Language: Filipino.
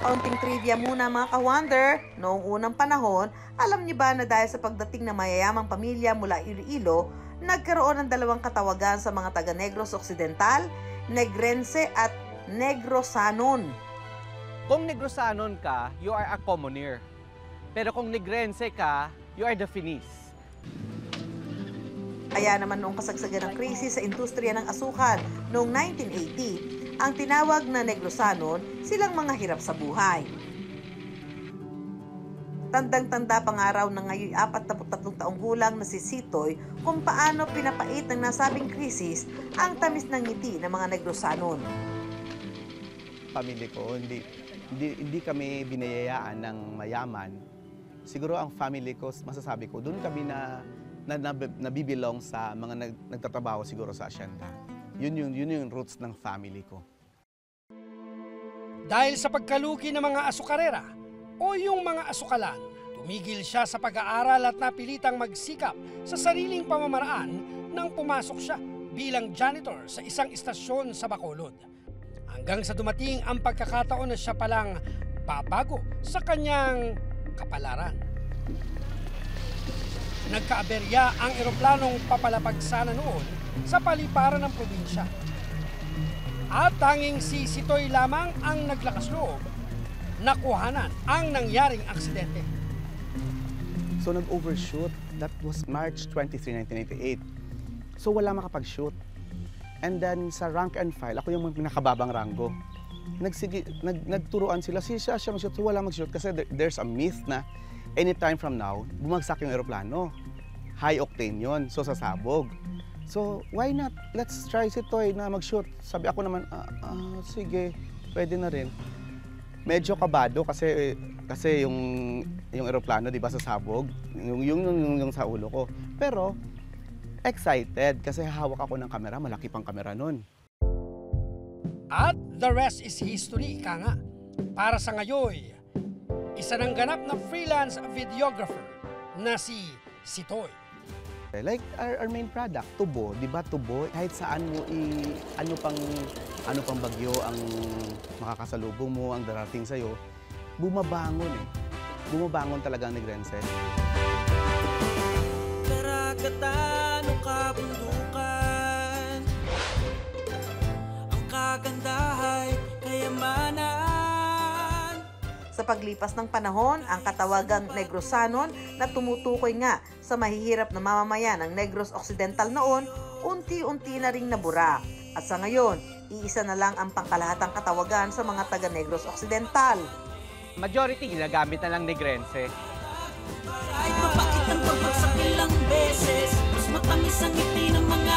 Kaunting trivia muna mga ka-wonder, noong unang panahon, alam niyo ba na dahil sa pagdating ng mayayamang pamilya mula Iloilo, nagkaroon ng dalawang katawagan sa mga taga-Negros Occidental, Negrense at Negrosanon. Kung Negrosanon ka, you are a commoner. Pero kung Negrense ka, you are the Finis. Kaya naman noong kasagsagan ng krisis sa industriya ng asukal noong 1980, ang tinawag na Negrosanon silang mga hirap sa buhay. Tandang-tanda pang araw na ngayon 43 taong gulang na si Sitoy kung paano pinapait ng nasabing krisis ang tamis ng ngiti ng mga Negrosanon. Family ko, hindi kami binayayaan ng mayaman. Siguro ang family ko, masasabi ko, doon kami nabibilong sa mga nagtatrabaho siguro sa asyenda. Yun yung roots ng family ko. Dahil sa pagkalugi ng mga asukarera o yung mga asukalan, tumigil siya sa pag-aaral at napilitang magsikap sa sariling pamamaraan nang pumasok siya bilang janitor sa isang istasyon sa Bacolod. Hanggang sa dumating ang pagkakataon na siya palang babago sa kanyang kapalaran. Nagkaaberya ang eroplanong papalapag sana noon sa paliparan ng probinsya. At tanging si Sitoy lamang ang naglakas loob na kuhanan ang nangyaring aksidente. So nag-overshoot. That was March 23, 1988. So wala makapag-shoot. And then sa rank and file, ako yung pinakababang ranggo. Nagturuan sila, siya mag-shoot, so wala mag-shoot. Kasi there's a myth na anytime from now, bumagsak yung eroplano. High octane yon, so sasabog. So, why not? Let's try si Toy na mag-shoot. Sabi ako naman, sige, pwede na rin. Medyo kabado kasi yung eroplano, di ba, sasabog. Yung sa ulo ko. Pero, excited kasi hawak ako ng kamera, malaki pang kamera nun. At the rest is history, ika nga. Para sa ngayon, isa ng ganap na freelance videographer na si Sitoy. Like our main product, tubo, di ba tubo? Kahit saan mo ano pang bagyo ang makakasalubong mo, ang darating sa'yo, bumabangon eh. Bumabangon talaga ang Negrense. Karagatan o kabundukan, ang kagandahay, kayamanan. Sa paglipas ng panahon, ang katawagang Negrosanon na tumutukoy nga sa mahihirap na mamamayan ng Negros Occidental noon, unti-unti na ring nabura. At sa ngayon, iisa na lang ang pangkalahatang katawagan sa mga taga-Negros Occidental. Majority ginagamit na lang Negrense. Kahit mapakit ang pagbagsak ilang beses, mas matamis ang ngiti ng mga